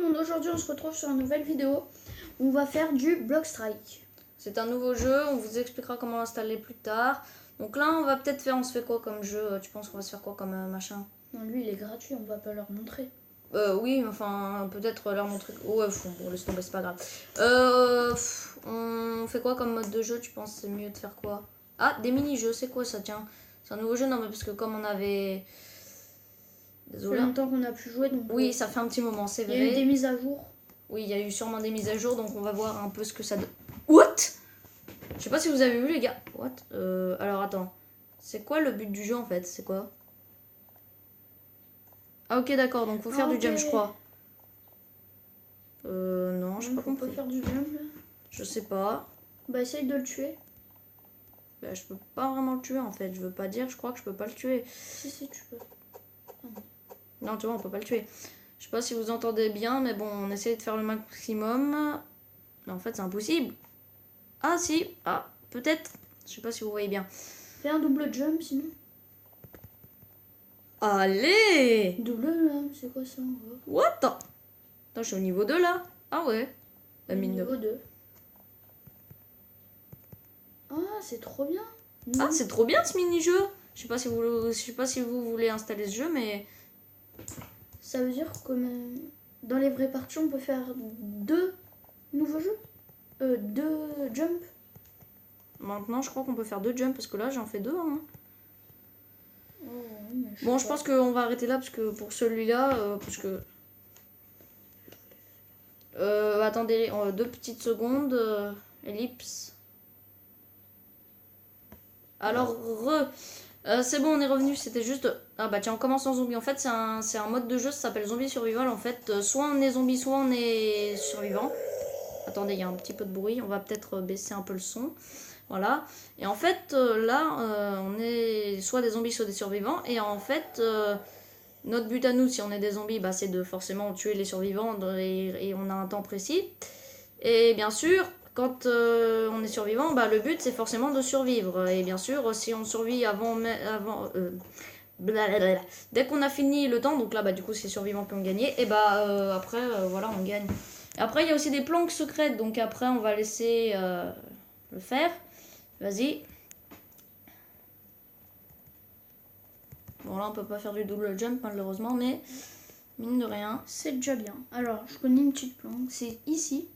monde, aujourd'hui on se retrouve sur une nouvelle vidéo où on va faire du Block Strike. C'est un nouveau jeu, on vous expliquera comment l'installer plus tard. Donc là on va peut-être faire, on se fait quoi comme jeu? Tu penses qu'on va se faire quoi comme machin? Non, lui il est gratuit, on va pas leur montrer. Oui, enfin peut-être leur montrer... Ouais, bon laisse tomber, c'est pas grave. On fait quoi comme mode de jeu? Tu penses c'est mieux de faire quoi? Ah, des mini-jeux, c'est quoi ça, tiens? C'est un nouveau jeu? Non mais parce que comme on avait... Ça Désolé. fait longtemps qu'on n'a plus joué donc... Oui, ça fait un petit moment, c'est vrai. Il y a eu des mises à jour. Oui, il y a eu sûrement des mises à jour, donc on va voir un peu ce que ça donne. What? Je sais pas si vous avez vu les gars. What? Alors attends. C'est quoi le but du jeu en fait? C'est quoi? Ah ok d'accord, donc faut faire du jump je crois. Non, j'ai pas compris. On peut faire du jump là. Je sais pas. Bah essaye de le tuer. Bah je peux pas vraiment le tuer en fait. Je veux pas dire, je crois que je peux pas le tuer. Si tu peux. Non tu vois, on peut pas le tuer. Je sais pas si vous entendez bien, mais bon, on essaie de faire le maximum. Mais en fait c'est impossible. Ah si, ah peut-être. Je sais pas si vous voyez bien. Fais un double jump sinon. Allez! Double là, c'est quoi ça? What? Attends, je suis au niveau 2 là. Ah ouais. La mine de... Niveau 2. Ah, c'est trop bien. Ah, c'est trop bien ce mini-jeu. Je sais pas si vous voulez installer ce jeu, mais... Ça veut dire que dans les vraies parties, on peut faire 2 nouveaux jeux. 2 jump. Maintenant, je crois qu'on peut faire 2 jumps, parce que là, j'en fais 2. Hein. Oh, Bon, je pense qu'on va arrêter là, parce que pour celui-là, parce que... attendez, 2 petites secondes. Ellipse. Alors, c'est bon, on est revenu. C'était juste... Ah bah tiens, on commence en zombie. En fait, c'est un mode de jeu, ça s'appelle Zombie Survival. En fait, soit on est zombie, soit on est survivant. Attendez, il y a un petit peu de bruit. On va peut-être baisser un peu le son. Voilà. Et en fait, là, on est soit des zombies, soit des survivants. Et en fait, notre but à nous, si on est des zombies, bah, c'est de forcément tuer les survivants. Et on a un temps précis. Et bien sûr... Quand on est survivant, bah, le but c'est forcément de survivre. Et bien sûr, si on survit dès qu'on a fini le temps, donc là bah, du coup c'est les survivants qui ont gagné, et bah après voilà on gagne. Et après il y a aussi des planques secrètes, donc après on va laisser le faire. Vas-y. Bon là on peut pas faire du double jump malheureusement, mais mine de rien. C'est déjà bien. Alors je connais une petite planque, c'est ici.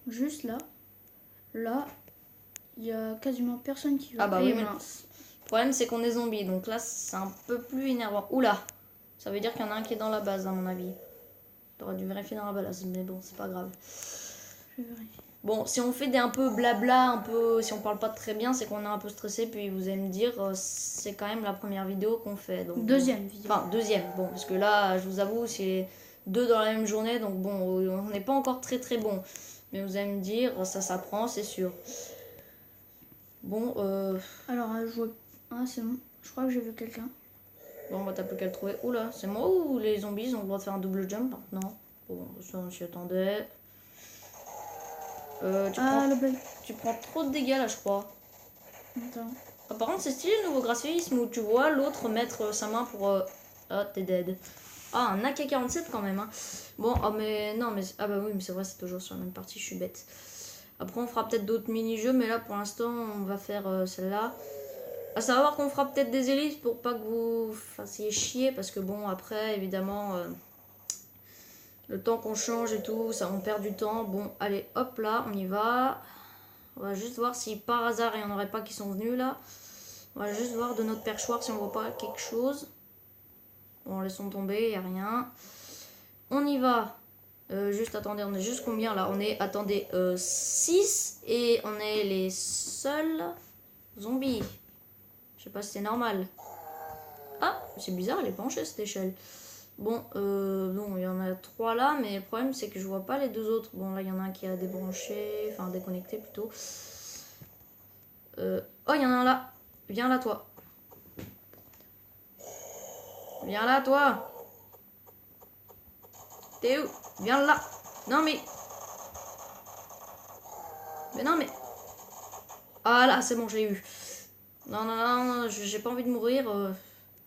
Juste là. Là, il y a quasiment personne qui va. Ah bah oui, mais le problème c'est qu'on est zombie, donc là c'est un peu plus énervant. Oula, ça veut dire qu'il y en a un qui est dans la base à mon avis. T'aurais dû vérifier dans la base, mais bon, c'est pas grave. Je vais vérifier. Bon, si on fait un peu blabla, un peu, si on parle pas très bien, c'est qu'on est un peu stressé, puis vous allez me dire, c'est quand même la première vidéo qu'on fait. Donc, deuxième vidéo. Enfin, deuxième, bon, parce que là, je vous avoue, c'est 2 dans la même journée, donc bon, on n'est pas encore très très bon. Mais vous allez me dire, ça s'apprend, c'est sûr. Bon, Alors, je vois... Ah, c'est bon. Je crois que j'ai vu quelqu'un. Bon, on va taper qu'à le trouver. Oula, c'est moi ou les zombies ont le droit de faire un double jump maintenant? Bon, ça on s'y attendait. Tu prends trop de dégâts là, je crois. Attends. Ah, par contre, c'est stylé le nouveau graphisme où tu vois l'autre mettre sa main pour... Ah, t'es dead. Ah, un AK-47 quand même. Hein. Bon, ah, mais non, mais... Ah bah oui, mais c'est vrai, c'est toujours sur la même partie, je suis bête. Après, on fera peut-être d'autres mini-jeux, mais là, pour l'instant, on va faire celle-là. À savoir qu'on fera peut-être des ellipses pour pas que vous fassiez chier, parce que bon, après, évidemment, le temps qu'on change et tout, ça, on perd du temps. Bon, allez, hop là, on y va. On va juste voir si par hasard, il n'y en aurait pas qui sont venus là. On va juste voir de notre perchoir si on voit pas quelque chose. Bon, laissons tomber, il n'y a rien. On y va. Juste, attendez, on est juste combien là? On est, attendez, 6 et on est les seuls zombies. Je sais pas si c'est normal. Ah, c'est bizarre, elle est penchée cette échelle. Bon, il y en a 3 là, mais le problème c'est que je vois pas les 2 autres. Bon, là il y en a un qui a débranché, enfin déconnecté plutôt. Oh, il y en a un là. Viens là, toi. Viens là, toi. T'es où? Viens là. Non, mais... Mais non, mais... Ah là, c'est bon, je l'ai eu. Non, non, non, j'ai pas envie de mourir.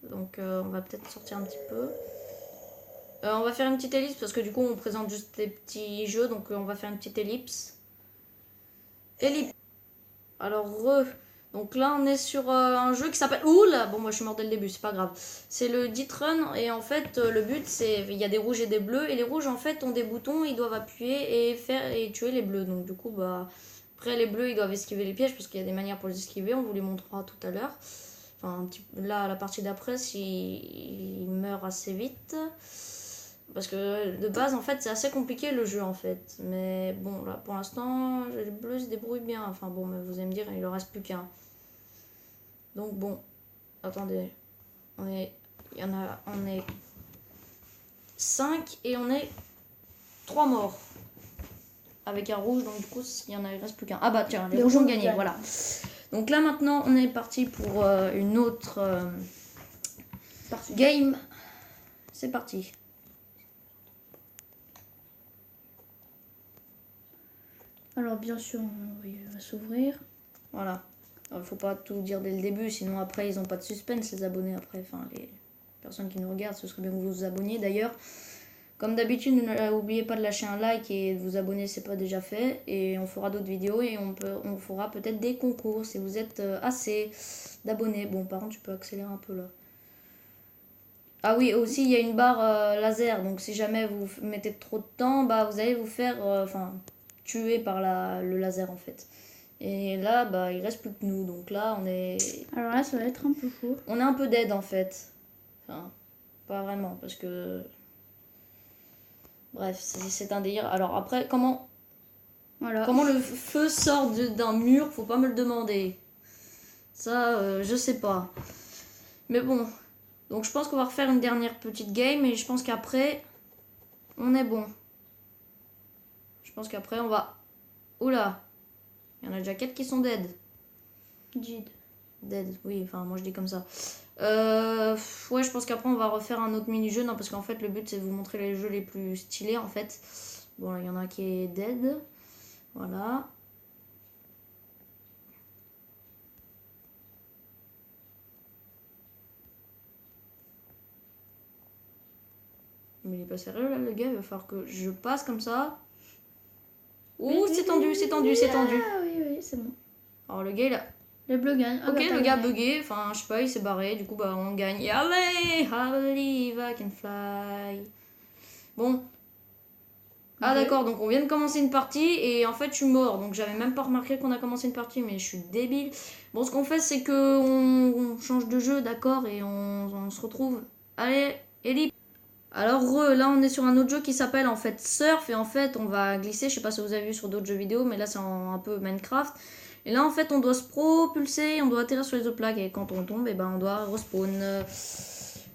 Donc, on va peut-être sortir un petit peu. On va faire une petite ellipse parce que du coup on présente juste des petits jeux, donc on va faire une petite ellipse. Ellipse. Alors donc là on est sur un jeu qui s'appelle... Oula, bon moi je suis mort dès le début, c'est pas grave. C'est le Dit Run et en fait le but c'est... Il y a des rouges et des bleus et les rouges en fait ont des boutons, ils doivent appuyer et tuer les bleus. Donc du coup bah... Après les bleus ils doivent esquiver les pièges parce qu'il y a des manières pour les esquiver, on vous les montrera tout à l'heure. Enfin là la partie d'après s'il meurt assez vite. Parce que de base, en fait, c'est assez compliqué le jeu en fait. Mais bon, là pour l'instant, les bleus se débrouillent bien. Enfin bon, mais vous allez me dire, il en reste plus qu'un. Donc bon, attendez. On est 5 et on est 3 morts. Avec un rouge, donc du coup, il reste plus qu'un. Ah bah tiens, les rouges ont gagné, voilà. Donc là maintenant, on est parti pour une autre game. C'est parti. Alors bien sûr, il va s'ouvrir. Voilà. Il faut pas tout dire dès le début, sinon après ils ont pas de suspense les abonnés après. Enfin les personnes qui nous regardent, ce serait bien que vous vous abonniez d'ailleurs. Comme d'habitude, n'oubliez pas de lâcher un like et de vous abonner si c'est pas déjà fait. Et on fera d'autres vidéos et on fera peut-être des concours si vous êtes assez d'abonnés. Bon par contre tu peux accélérer un peu là. Ah oui, aussi il y a une barre laser, donc si jamais vous mettez trop de temps, bah vous allez vous faire tuer par le laser en fait. Et là, bah il reste plus que nous, donc là on est... Alors là, ça va être un peu chaud. On est un peu dead en fait. Enfin, pas vraiment, parce que... Bref, c'est un délire. Alors après, comment le feu sort d'un mur, faut pas me le demander. Ça, je sais pas. Mais bon, donc je pense qu'on va refaire une dernière petite game et je pense qu'après, on est bon. Je pense qu'après, on va... Oula, il y en a déjà 4 qui sont dead. Dead, oui, enfin moi je dis comme ça. Ouais, je pense qu'après on va refaire un autre mini-jeu. Non, parce qu'en fait le but c'est de vous montrer les jeux les plus stylés en fait. Bon, là il y en a un qui est dead. Voilà. Mais il est pas sérieux là le gars, il va falloir que je passe comme ça. Ouh, c'est tendu, c'est tendu, c'est tendu. Ah oui, c'est bon. Alors le gars il a... Le bleu gagne. Ok, le gars a bugué, enfin je sais pas, il s'est barré, du coup bah on gagne. Et allez, I believe I can fly. Bon. Ah d'accord, donc on vient de commencer une partie et en fait je suis mort, donc j'avais même pas remarqué qu'on a commencé une partie, mais je suis débile. Bon, ce qu'on fait c'est que on change de jeu, d'accord, et on se retrouve. Allez, Ellie. Alors là on est sur un autre jeu qui s'appelle en fait Surf et en fait on va glisser, je sais pas si vous avez vu sur d'autres jeux vidéo, mais là c'est un peu Minecraft. Et là en fait on doit se propulser, on doit atterrir sur les autres plaques et quand on tombe et ben on doit respawn.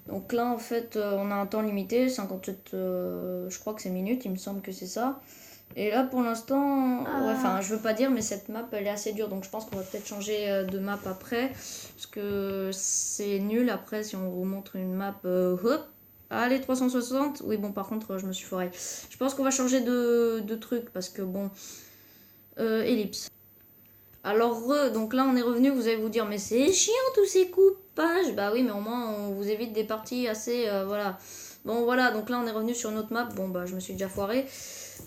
Donc là en fait on a un temps limité, 57 je crois que c'est minutes, il me semble que c'est ça. Et là pour l'instant, ouais, enfin je veux pas dire mais cette map elle est assez dure donc je pense qu'on va peut-être changer de map après. Parce que c'est nul après si on vous montre une map hop. Allez 360, oui bon par contre je me suis foirée. Je pense qu'on va changer de truc parce que bon, ellipse. Alors donc là on est revenu, vous allez vous dire mais c'est chiant tous ces coupages. Bah oui mais au moins on vous évite des parties assez voilà. Bon voilà, donc là on est revenu sur une autre map, bon bah je me suis déjà foirée.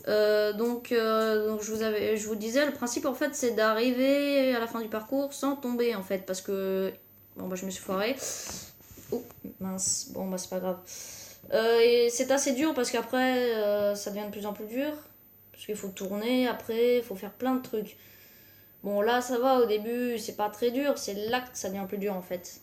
Donc je vous disais le principe en fait c'est d'arriver à la fin du parcours sans tomber en fait parce que bon bah je me suis foirée. Oh mince, bon bah c'est pas grave. Et c'est assez dur parce qu'après ça devient de plus en plus dur parce qu'il faut tourner après, il faut faire plein de trucs. Bon là ça va au début, c'est pas très dur, c'est là que ça devient plus dur en fait.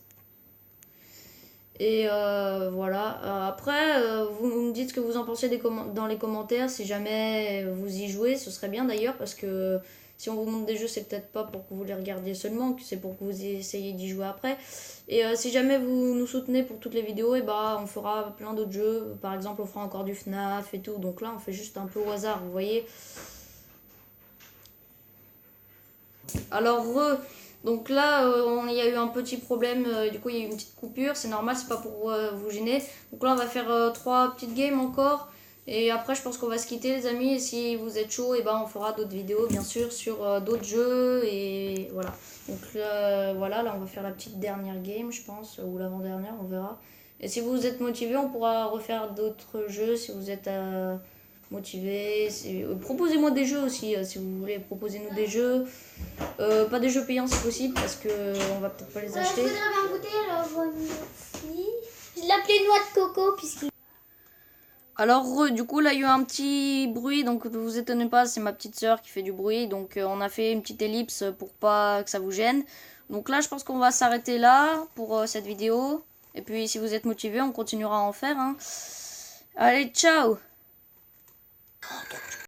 Et voilà, après vous me dites ce que vous en pensez dans les commentaires, si jamais vous y jouez, ce serait bien d'ailleurs parce que si on vous montre des jeux c'est peut-être pas pour que vous les regardiez seulement, c'est pour que vous essayiez d'y jouer après. Et si jamais vous nous soutenez pour toutes les vidéos, et bah on fera plein d'autres jeux, par exemple on fera encore du FNAF et tout, donc là on fait juste un peu au hasard, vous voyez. Alors donc là il y a eu un petit problème, du coup il y a eu une petite coupure, c'est normal, c'est pas pour vous gêner. Donc là on va faire 3 petites games encore et après je pense qu'on va se quitter les amis et si vous êtes chaud et ben on fera d'autres vidéos bien sûr sur d'autres jeux et voilà. Donc voilà, là on va faire la petite dernière game je pense, ou l'avant-dernière on verra. Et si vous êtes motivé, on pourra refaire d'autres jeux si vous êtes motivé. Proposez-moi des jeux aussi si vous voulez. Proposez-nous des jeux. Pas des jeux payants si possible parce que on va peut-être pas les acheter. Je voudrais bien goûter, alors voici. Je l'appelais noix de coco puisqu'il... Alors du coup là il y a eu un petit bruit, donc ne vous étonnez pas, c'est ma petite soeur qui fait du bruit, donc on a fait une petite ellipse pour pas que ça vous gêne. Donc là je pense qu'on va s'arrêter là pour cette vidéo, et puis si vous êtes motivé on continuera à en faire. Hein. Allez, ciao.